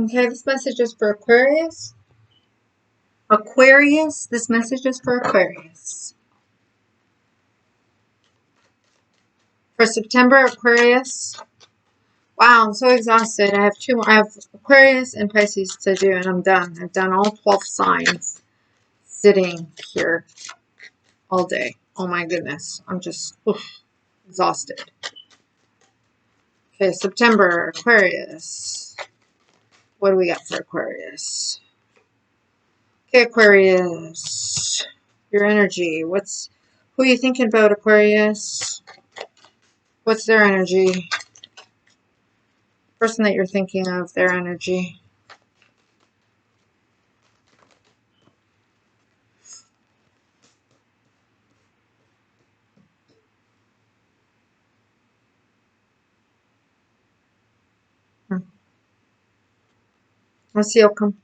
Okay, this message is for Aquarius. Aquarius, this message is for Aquarius. For September, Aquarius. Wow, I'm so exhausted. I have two more. I have Aquarius and Pisces to do, and I'm done. I've done all 12 signs sitting here all day. Oh my goodness. I'm just exhausted. Okay, September, Aquarius. What do we got for Aquarius? Okay, Aquarius. Your energy. Who are you thinking about, Aquarius? What's their energy? Person that you're thinking of, their energy. Let's see, it'll come.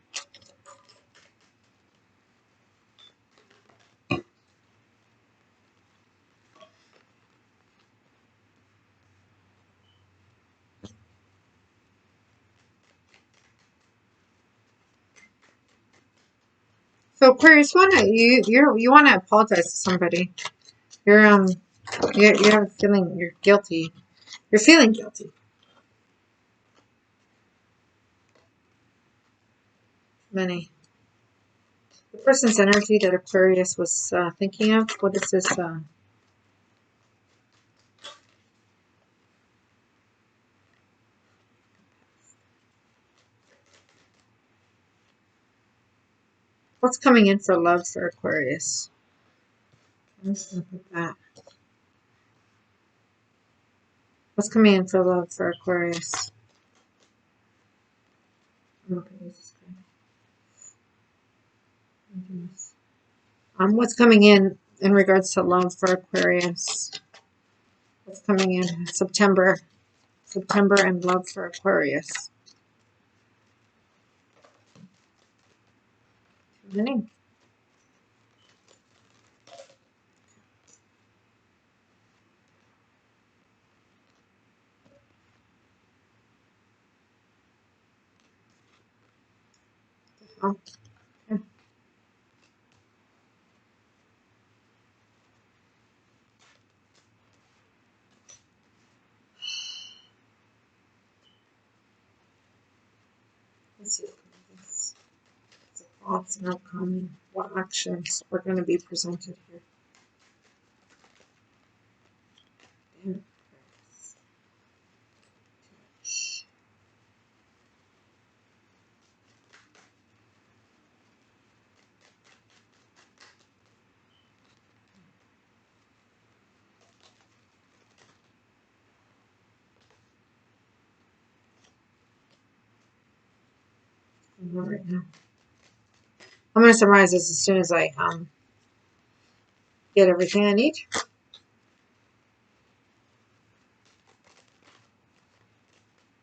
So Aquarius, you want to apologize to somebody. You have a feeling you're guilty. You're feeling guilty. Many. The person's energy that Aquarius was thinking of. What is this? What's coming in for love for Aquarius? Let's look at that. What's coming in for love for Aquarius? What's coming in regards to love for Aquarius? What's coming in September and love for Aquarius? Too many. Oh, okay. Let's see thoughts and upcoming. What actions are going to be presented here? Right now. I'm going to summarize this as soon as I get everything I need.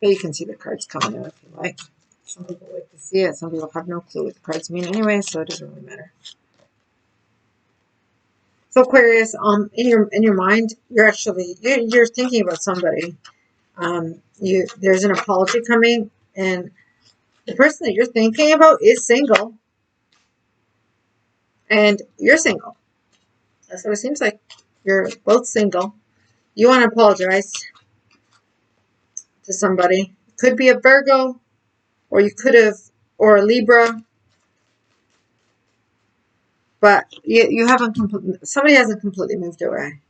But you can see the cards coming out if you like. Some people like to see it. Some people have no clue what the cards mean anyway, so it doesn't really matter. So Aquarius, in your mind, you're thinking about somebody. There's an apology coming, and the person that you're thinking about is single, and you're single. That's what it seems like. You're both single. You want to apologize to somebody. It could be a Virgo, or or a Libra. But you haven't somebody hasn't completely moved away.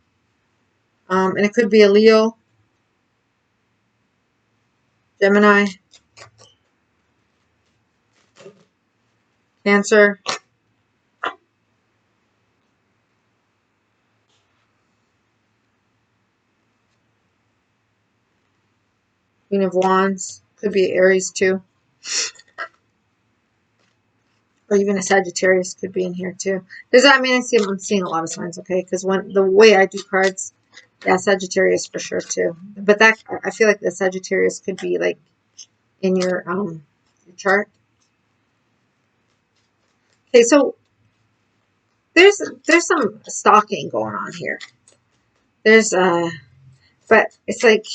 And it could be a Leo, Gemini, Cancer, Queen of Wands. Could be Aries too. Or even a Sagittarius could be in here too. Does that mean I'm seeing a lot of signs, okay? Because the way I do cards, yeah, Sagittarius for sure too. But that I feel like the Sagittarius could be like in your chart. Okay, so there's some stalking going on here. But it's like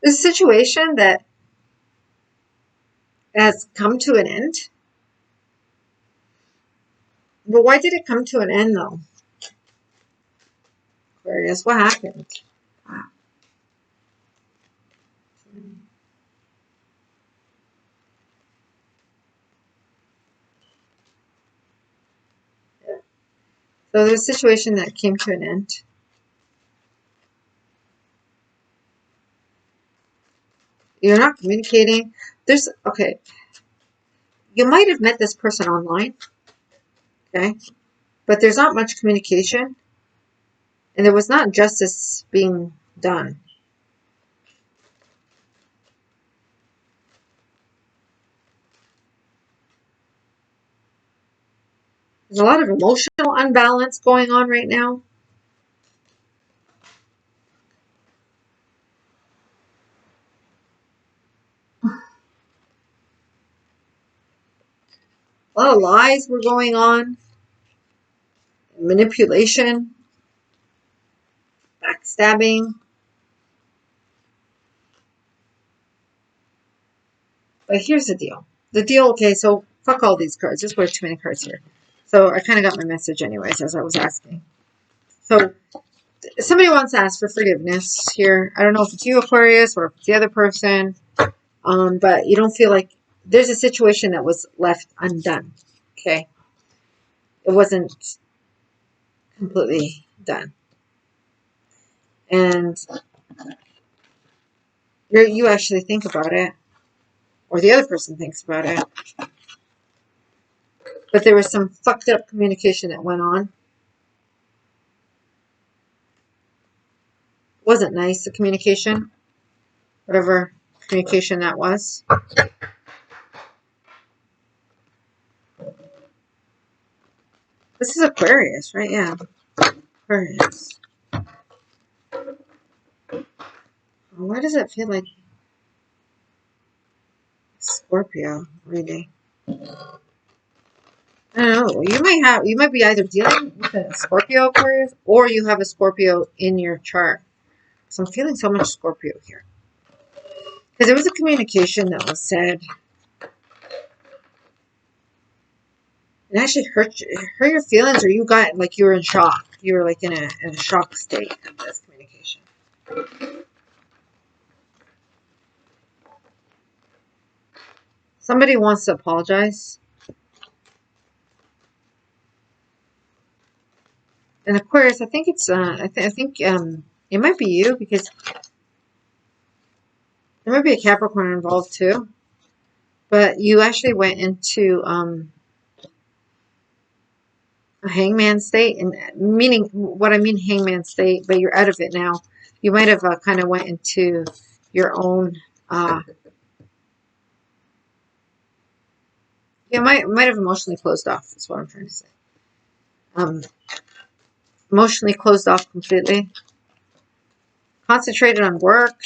This situation that has come to an end. But why did it come to an end, though? Aquarius, what happened? Wow. So there's a situation that came to an end. You're not communicating. Okay, you might have met this person online, okay? But there's not much communication, and there was not justice being done. There's a lot of emotional unbalance going on right now. A lot of lies were going on, manipulation, backstabbing. But here's the deal. Okay, so fuck all these cards. There's way too many cards here. So I kind of got my message anyways as I was asking. So somebody wants to ask for forgiveness here. I don't know if it's you, Aquarius, or if it's the other person. But you don't feel like there's a situation that was left undone. Okay. It wasn't completely done. And you actually think about it, or the other person thinks about it. But there was some fucked up communication that went on. It wasn't nice, the communication. Whatever communication that was. This is Aquarius, right? Yeah. Aquarius. Why does it feel like Scorpio reading? I don't know. You might be either dealing with a Scorpio Aquarius, or you have a Scorpio in your chart. So I'm feeling so much Scorpio here. Because there was a communication that was said. It actually hurt your feelings, or you got like you were in shock. You were like in a shock state of this communication. Somebody wants to apologize. And Aquarius, I think it's I think it might be you, because there might be a Capricorn involved too. But you actually went into a hangman state, and meaning what I mean hangman state, but you're out of it now. You might have kind of went into your own. You might have emotionally closed off. Is what I'm trying to say. Emotionally closed off completely. Concentrated on work.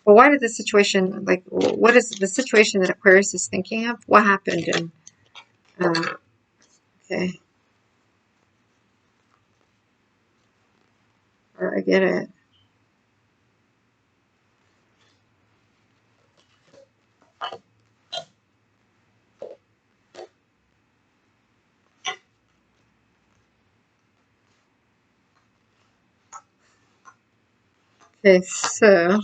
Well, why did the situation, like, what is the situation that Aquarius is thinking of? What happened? And okay, I get it. Okay, so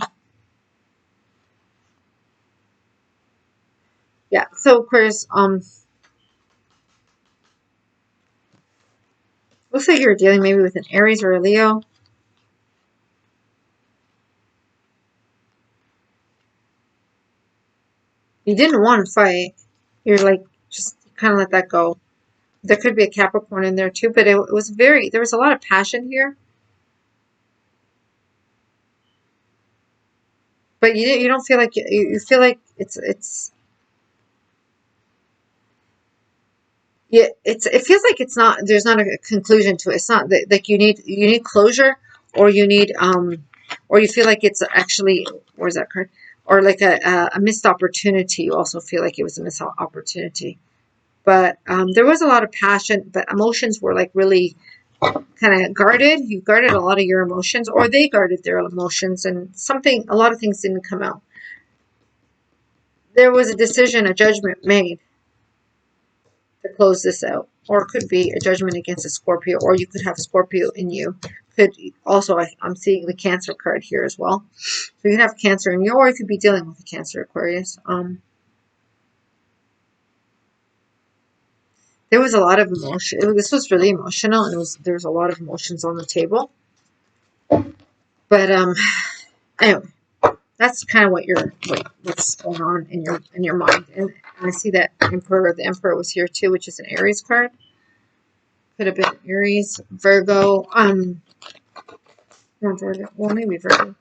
yeah, so Aquarius, looks like you're dealing maybe with an Aries or a Leo. You didn't want to fight. You're like, just kind of let that go. There could be a Capricorn in there too, but it was there was a lot of passion here. But you don't feel like, you feel like it's yeah, it feels like it's not, there's not a conclusion to it. It's not that, like, you need closure, or you need or you feel like it's actually, where's that card, or like a missed opportunity. You also feel like it was a missed opportunity. But there was a lot of passion, but emotions were like really kind of guarded. You guarded a lot of your emotions, or they guarded their emotions, and a lot of things didn't come out. There was a decision, a judgment made to close this out. Or it could be a judgment against a Scorpio, or you could have Scorpio in you. Could also, I'm seeing the Cancer card here as well. So you could have Cancer in you, or you could be dealing with a Cancer, Aquarius. There was a lot of emotion. This was really emotional, and there was a lot of emotions on the table. But anyway, that's kind of what's going on in your mind. And I see that Emperor, the Emperor was here too, which is an Aries card. Could have been Aries, Virgo, not Virgo, well maybe Virgo,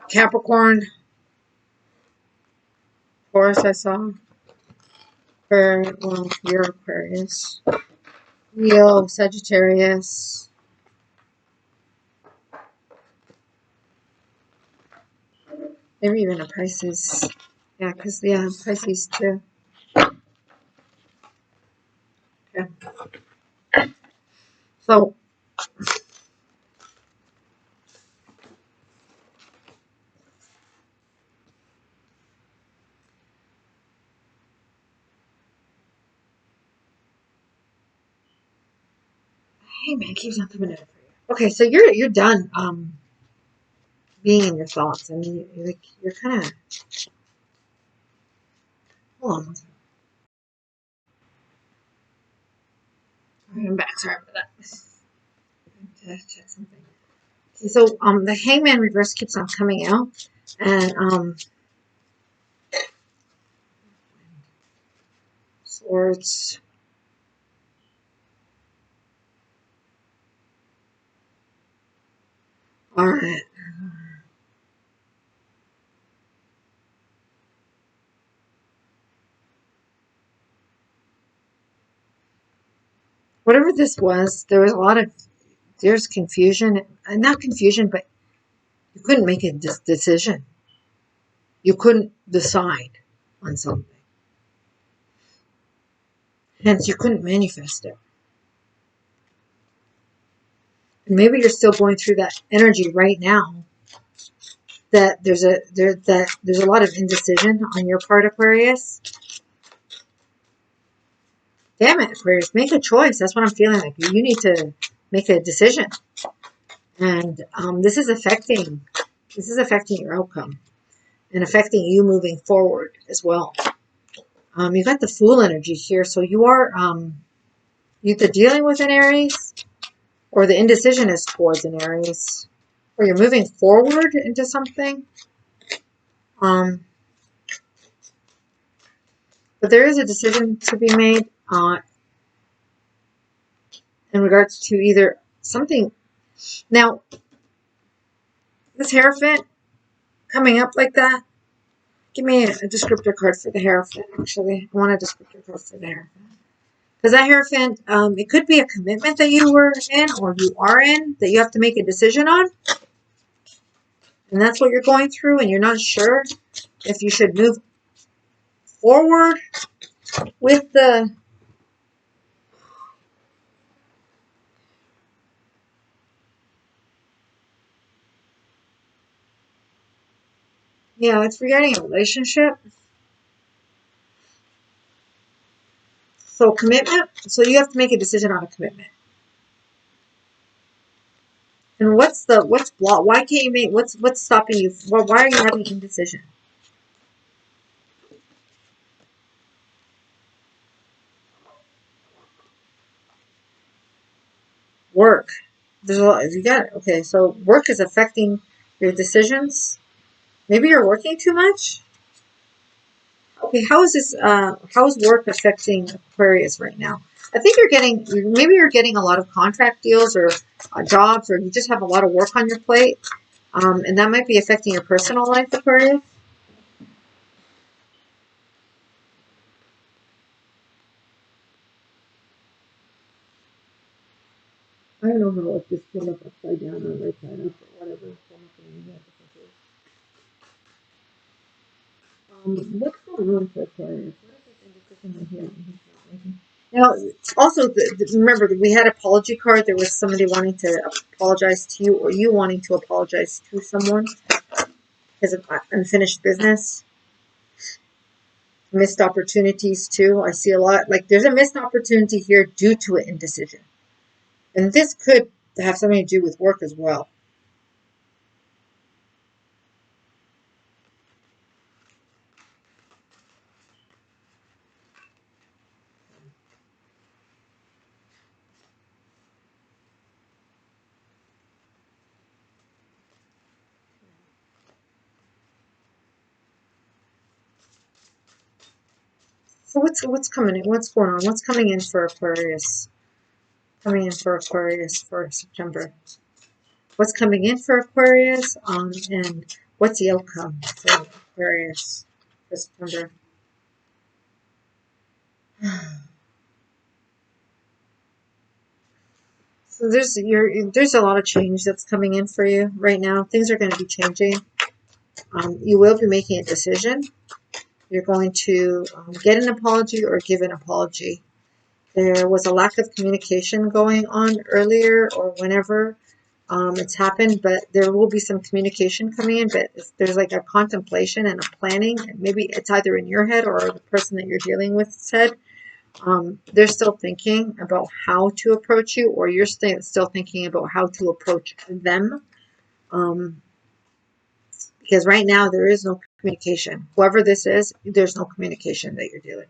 Capricorn, Taurus. I saw for your Aquarius, Leo, Sagittarius, maybe even a Pisces. Yeah, because Pisces too. Okay, so. Hey man, keeps on coming out for you. Okay, so you're done being in your thoughts, and you're kind of, hold on one second. I'm back. Sorry for that. I have to check something. Okay, so the Hangman reverse keeps on coming out, and Swords. All right. Whatever this was, there's confusion, not confusion, but you couldn't make a decision. You couldn't decide on something. Hence, you couldn't manifest it. And maybe you're still going through that energy right now. That there's a lot of indecision on your part, Aquarius. Damn it, Aquarius, make a choice. That's what I'm feeling like. You need to make a decision, and this is affecting your outcome and affecting you moving forward as well. You got the Fool energy here, so you are either dealing with an Aries, or the indecision is towards an Aries, or you're moving forward into something. But there is a decision to be made in regards to either something. Now, this Hierophant coming up like that, give me a descriptor card for the Hierophant, actually. I want a descriptor card for the Hierophant. Because that Hierophant, it could be a commitment that you were in, or you are in, that you have to make a decision on. And that's what you're going through, and you're not sure if you should move forward with the... Yeah, it's regarding a relationship. So commitment. So you have to make a decision on a commitment. And what's block? Why can't you make? What's stopping you? Why are you having indecision? Work. There's a lot. You got it. Okay, so work is affecting your decisions. Maybe you're working too much. Okay, how is this? How is work affecting Aquarius right now? I think maybe you're getting a lot of contract deals or jobs, or you just have a lot of work on your plate, and that might be affecting your personal life, Aquarius. I don't know how if this came up upside down or right side up or whatever came up in your head. What's going on for Aquarius? What is this indecision right here? Now, also, remember that we had apology card. There was somebody wanting to apologize to you, or you wanting to apologize to someone because of unfinished business, missed opportunities too. I see a lot. Like there's a missed opportunity here due to an indecision, and this could have something to do with work as well. So what's coming in? What's going on? What's coming in for Aquarius? Coming in for Aquarius for September. What's coming in for Aquarius? And what's the outcome for Aquarius for September? So there's a lot of change that's coming in for you right now. Things are going to be changing. You will be making a decision. You're going to get an apology or give an apology. There was a lack of communication going on earlier or whenever it's happened, but there will be some communication coming in. But there's like a contemplation and a planning. Maybe it's either in your head or the person that you're dealing with's head. They're still thinking about how to approach you, or you're still thinking about how to approach them. Um, because right now there is no communication. Whoever this is, there's no communication that you're dealing with.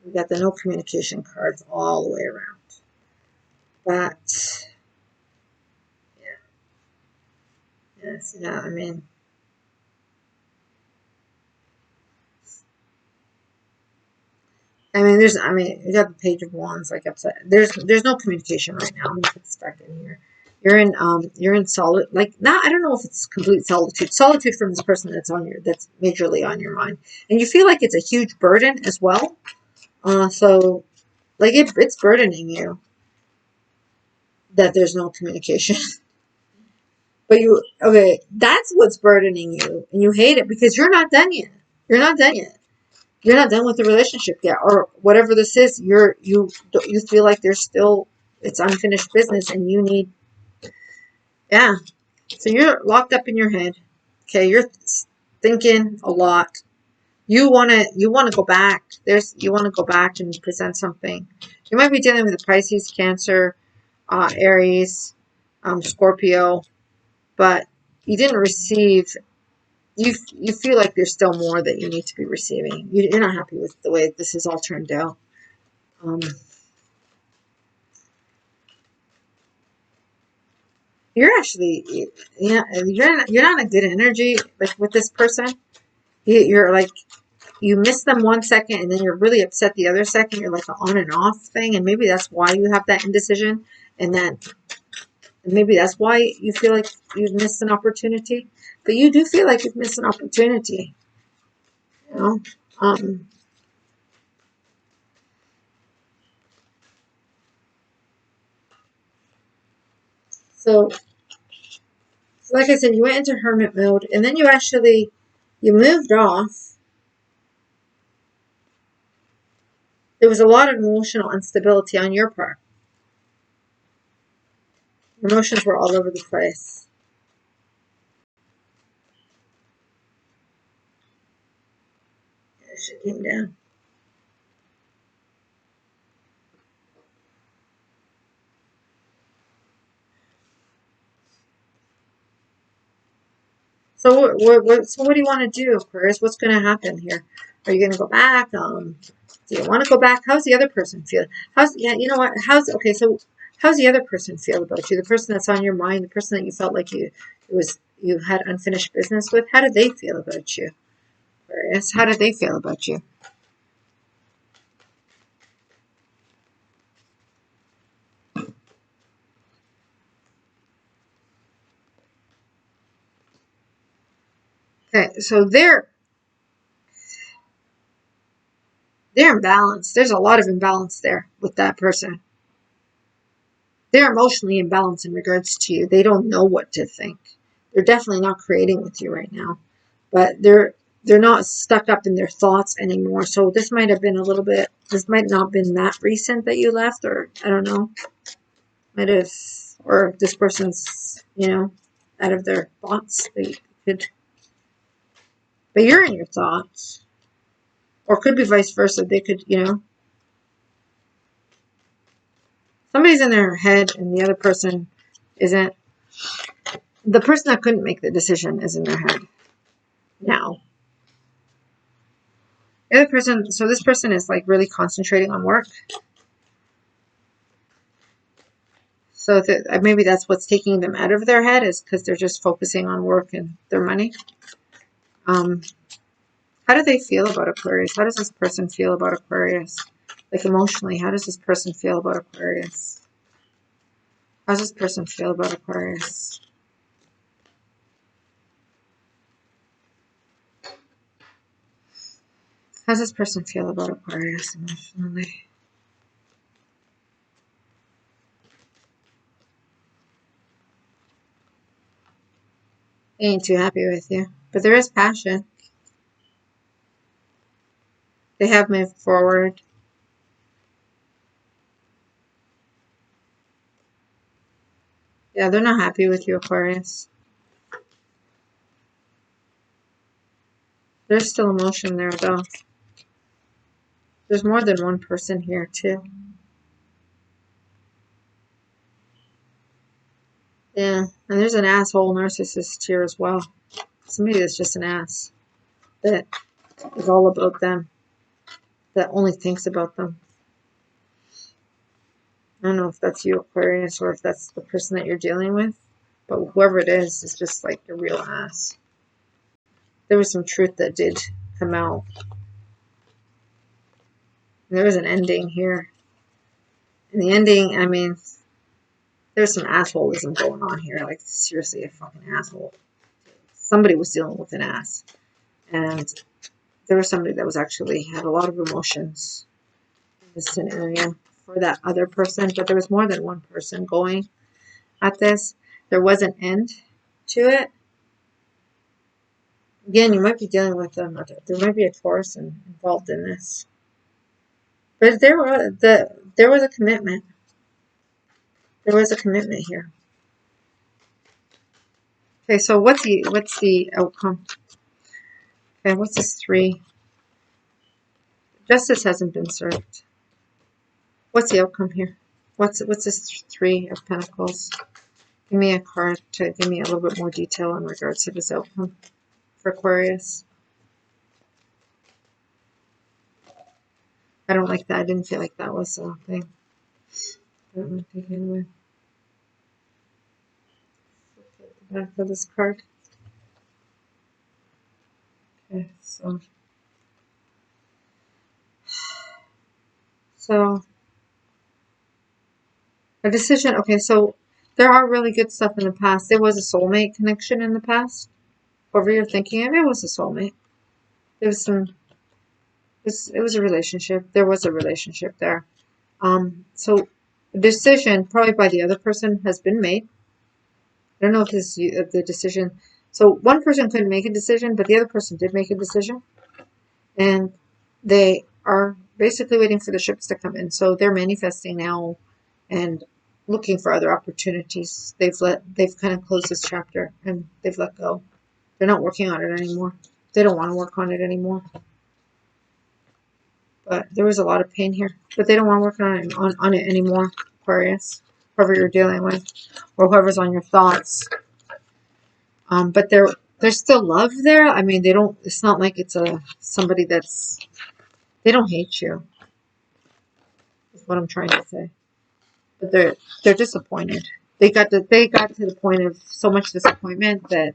We got the no communication cards all the way around. But yeah, yes, yeah. You got the Page of Wands, like upset. There's no communication right now. I'm gonna put this back in here. You're in solid, like, not, I don't know if it's complete solitude from this person that's majorly on your mind, and you feel like it's a huge burden as well. So like it's burdening you that there's no communication. But okay, that's what's burdening you, and you hate it because you're not done yet. You're not done yet. You're not done with the relationship yet, or whatever this is. You feel like there's still it's unfinished business, and you need, yeah. So you're locked up in your head. Okay, you're thinking a lot. You wanna go back. You want to go back and present something. You might be dealing with a Pisces, Cancer, Aries, Scorpio, but you didn't receive. You feel like there's still more that you need to be receiving. You're not happy with the way this has all turned out. Um, you're actually, yeah, you're not in a good energy like with this person. You're like you miss them 1 second and then you're really upset the other second. You're like an on and off thing, and maybe that's why you have that indecision, and maybe that's why you feel like you've missed an opportunity. But you do feel like you've missed an opportunity, you know. Um, so So like I said, you went into hermit mode, and then you moved off. There was a lot of emotional instability on your part. Emotions were all over the place. She came down. So what do you want to do, Aquarius? What's going to happen here? Are you going to go back? Do you want to go back? How's the other person feel? You know what? So how's the other person feel about you? The person that's on your mind, the person that you felt like you had unfinished business with. How do they feel about you, Aquarius? How do they feel about you? Okay, so they're imbalanced. There's a lot of imbalance there with that person. They're emotionally imbalanced in regards to you. They don't know what to think. They're definitely not creating with you right now, but they're not stuck up in their thoughts anymore. So this might have been a little bit, this might not have been that recent that you left, or I don't know. Might have, or this person's, you know, out of their thoughts. They could, but you're in your thoughts. Or could be vice versa. They could, you know, somebody's in their head and the other person isn't. The person that couldn't make the decision is in their head now. The other person, so this person is like really concentrating on work. So maybe that's what's taking them out of their head, is because they're just focusing on work and their money. How do they feel about Aquarius? How does this person feel about Aquarius? Like emotionally, how does this person feel about Aquarius? How does this person feel about Aquarius? How does this person feel about Aquarius emotionally? They ain't too happy with you. But there is passion. They have moved forward. Yeah, they're not happy with you, Aquarius. There's still emotion there, though. There's more than one person here, too. Yeah, and there's an asshole narcissist here as well. Somebody that's just an ass. That is all about them. That only thinks about them. I don't know if that's you, Aquarius, or if that's the person that you're dealing with. But whoever it is just like a real ass. There was some truth that did come out. And there was an ending here. And the ending, I mean, there's some assholism going on here. Like, seriously, a fucking asshole. Somebody was dealing with an ass. And there was somebody that was actually had a lot of emotions in this scenario for that other person. But there was more than one person going at this. There was an end to it. Again, you might be dealing with them. There might be a Taurus involved in this. But there was a commitment. There was a commitment here. Okay, so what's the outcome? Okay, what's this 3? Justice hasn't been served. What's the outcome here? What's this 3 of Pentacles? Give me a card to give me a little bit more detail in regards to this outcome for Aquarius. I don't like that. I didn't feel like that was a thing. I don't want to take it away. Look at the back of this card. Okay, so a decision. Okay, so there are really good stuff in the past. There was a soulmate connection in the past. Whoever you're thinking of, it was a soulmate. There was some. It was a relationship. There was a relationship there. So a decision probably by the other person has been made. I don't know if this the decision. So one person couldn't make a decision, but the other person did make a decision, and they are basically waiting for the ships to come in. So they're manifesting now, and looking for other opportunities. They've kind of closed this chapter and they've let go. They're not working on it anymore. They don't want to work on it anymore. But there was a lot of pain here. But they don't want to work on it anymore, Aquarius. Whoever you're dealing with, or whoever's on your thoughts. But there's still love there. I mean, they don't. It's not like it's somebody that's. They don't hate you. Is what I'm trying to say. But they're disappointed. They got to the point of so much disappointment that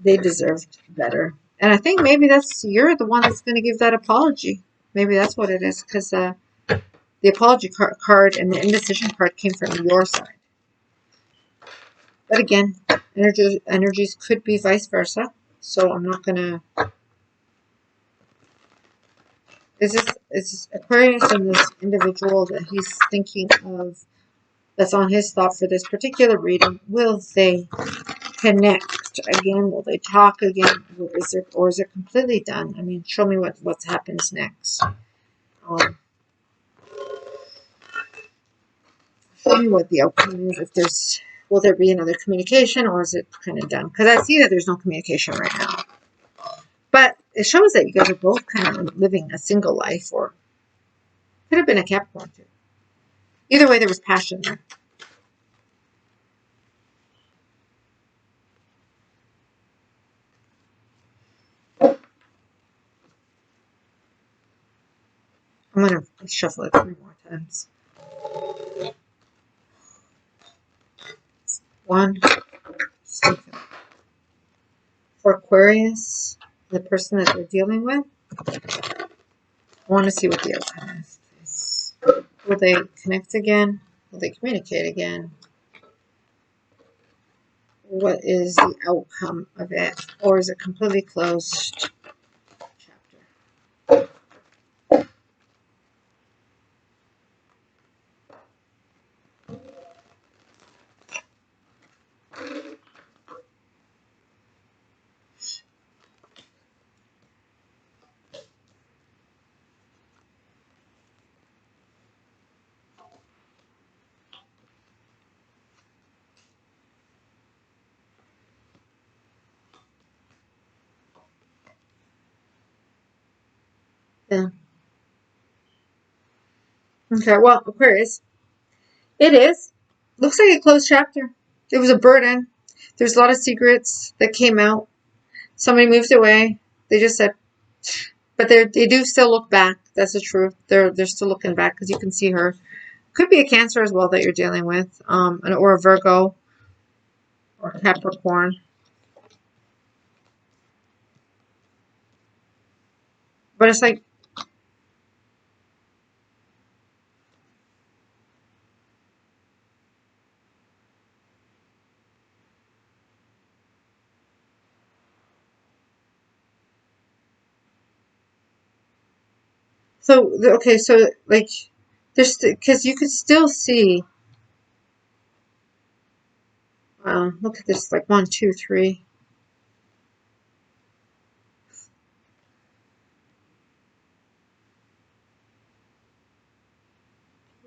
they deserved better. And I think maybe you're the one that's going to give that apology. Maybe that's what it is, because the apology card and the indecision card came from your side. But again, energies could be vice versa. So I'm not going to... Is this Aquarius and this individual that he's thinking of, that's on his thought for this particular reading, will they connect again? Will they talk again? Or is it completely done? I mean, show me what happens next. Show me what the outcome is. If there's, will there be another communication, or is it kind of done? Because I see that there's no communication right now. But it shows that you guys are both kind of living a single life, or could have been a Capricorn too. Either way, there was passion there. I'm going to shuffle it 3 more times. 1, for Aquarius, the person that they're dealing with. I want to see what the outcome is. Will they connect again? Will they communicate again? What is the outcome of it? Or is it completely closed chapter? Yeah. Okay, well, Aquarius, it is. Looks like a closed chapter. It was a burden. There's a lot of secrets that came out. Somebody moved away. They just said, but they do still look back. That's the truth. They're still looking back because you can see her. Could be a Cancer as well that you're dealing with, or a Virgo or Capricorn. But it's like, so okay, so like, there's because you could still see. Look at this, like 1, 2, 3.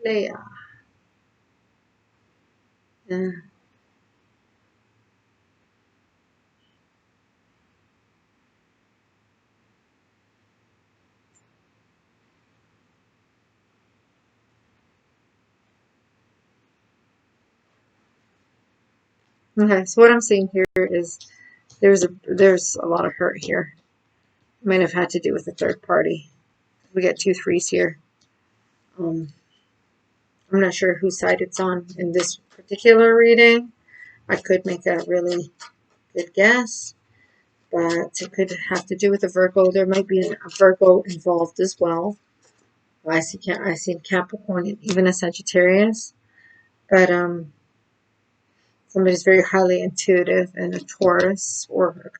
Leia. Yeah. Okay, so what I'm seeing here is there's a lot of hurt here. Might have had to do with a third party. We got 2 3s here. I'm not sure whose side it's on in this particular reading. I could make a really good guess, but it could have to do with a Virgo. There might be a Virgo involved as well. I see Capricorn, even a Sagittarius, but somebody's very highly intuitive and a Taurus or.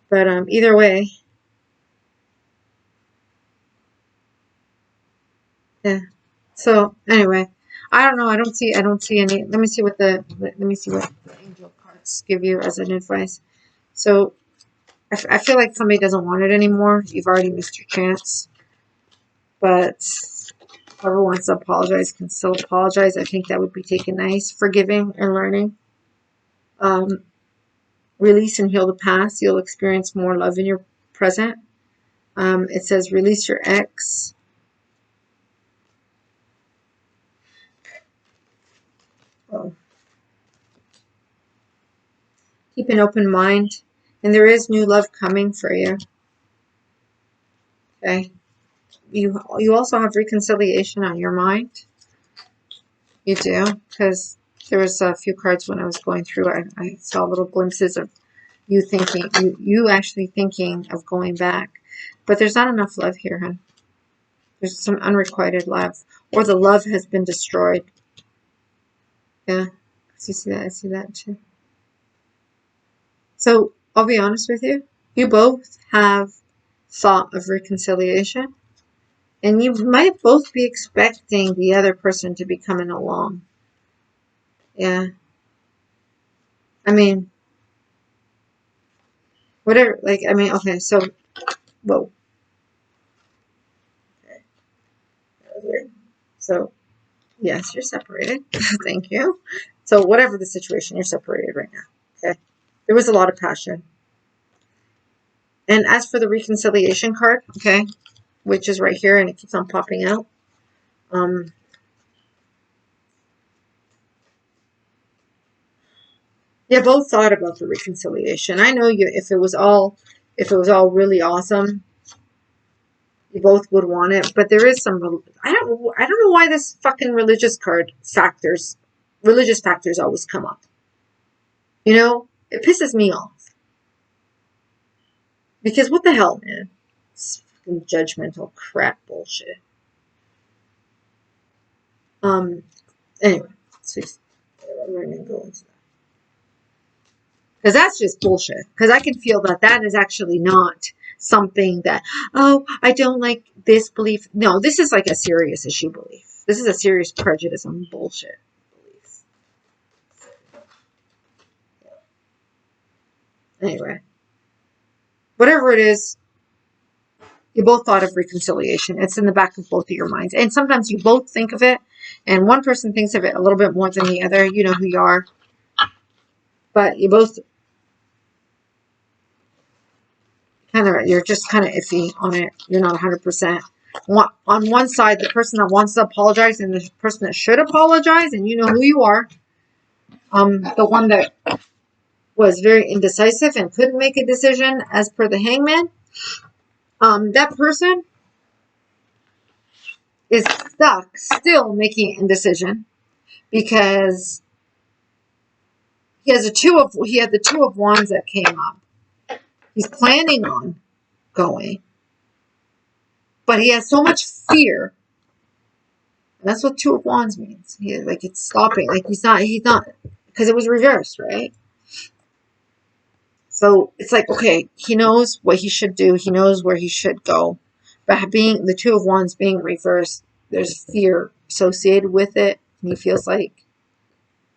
But either way, yeah. So anyway, I don't know. I don't see any. Let me see what the angel cards give you as an advice. So I feel like somebody doesn't want it anymore. You've already missed your chance. But whoever wants to apologize can still apologize. I think that would be taken nice, forgiving and learning. Release and heal the past. You'll experience more love in your present. It says release your ex. Oh. Keep an open mind. And there is new love coming for you. Okay. You also have reconciliation on your mind. You do. Because there was a few cards when I was going through. I saw little glimpses of you thinking, you actually thinking of going back. But there's not enough love here, hon. There's some unrequited love. Or the love has been destroyed. Yeah. So you see that? I see that too. So I'll be honest with you. You both have thought of reconciliation. And you might both be expecting the other person to be coming along. Yeah. I mean, whatever, like, I mean, okay, so, whoa. Okay, that was weird. So, yes, you're separated. Thank you. So, whatever the situation, you're separated right now. Okay. There was a lot of passion. And as for the reconciliation card, okay, which is right here and it keeps on popping out. You both thought about the reconciliation. I know you if it was all really awesome, you both would want it, but there is some I don't know why this fucking religious factors always come up. You know, it pisses me off. Because what the hell, man? It's fucking judgmental crap bullshit. Anyway, so we're gonna go into that. Because that's just bullshit. Because I can feel that is actually not something that, oh, I don't like this belief. No, this is like a serious issue belief. This is a serious prejudice on bullshit belief. Anyway, whatever it is, you both thought of reconciliation. It's in the back of both of your minds. And sometimes you both think of it, and one person thinks of it a little bit more than the other. You know who you are. But you both you're just kind of iffy on it. You're not 100%. On one side, the person that wants to apologize and the person that should apologize, and you know who you are. The one that was very indecisive and couldn't make a decision as per the hangman. That person is stuck still making a indecision because he had the two of wands that came up. He's planning on going, but he has so much fear. And that's what two of wands means. It's stopping. Like he's not, because it was reversed, right? So it's like, okay, he knows what he should do. He knows where he should go. But being the two of wands being reversed, there's fear associated with it. And he feels like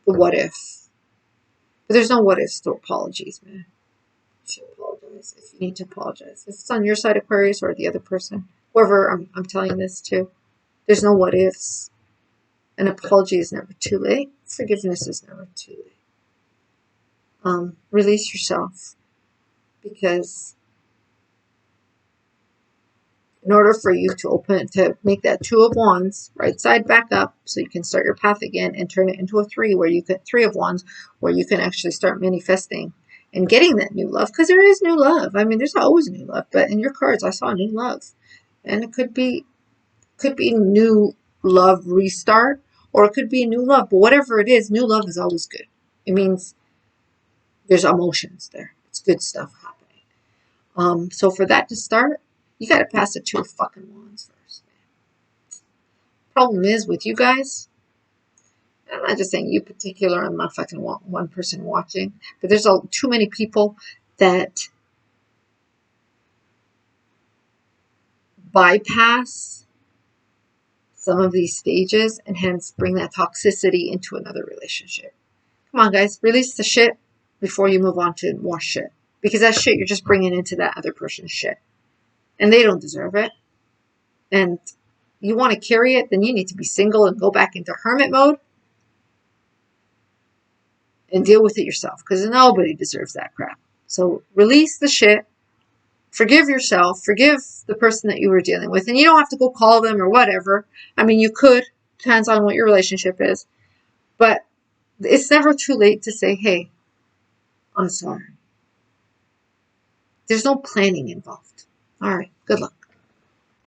the what if. But there's no what ifs to apologies, man. You should apologize if you need to apologize. If it's on your side, Aquarius, or the other person, whoever I'm telling this to, there's no what ifs. An apology is never too late. Forgiveness is never too late. Release yourself, because in order for you to make that two of wands right side back up, so you can start your path again and turn it into a three, where you get three of wands, where you can actually start manifesting and getting that new love, because there is new love. I mean, there's always new love, but in your cards, I saw new love, and it could be new love restart, or it could be a new love. But whatever it is, new love is always good. It means there's emotions there. It's good stuff happening. So for that to start, you got to pass the two of fucking wands first. Problem is with you guys, I'm not just saying you particular, I'm not fucking one person watching, but there's too many people that bypass some of these stages and hence bring that toxicity into another relationship. Come on, guys, release the shit before you move on to more shit. Because that shit you're just bringing into that other person's shit. And they don't deserve it. And you want to carry it, then you need to be single and go back into hermit mode and deal with it yourself, because nobody deserves that crap. So release the shit, forgive yourself, forgive the person that you were dealing with, and you don't have to go call them or whatever. I mean, you could, depends on what your relationship is, but it's never too late to say, hey, I'm sorry. There's no planning involved. All right, good luck.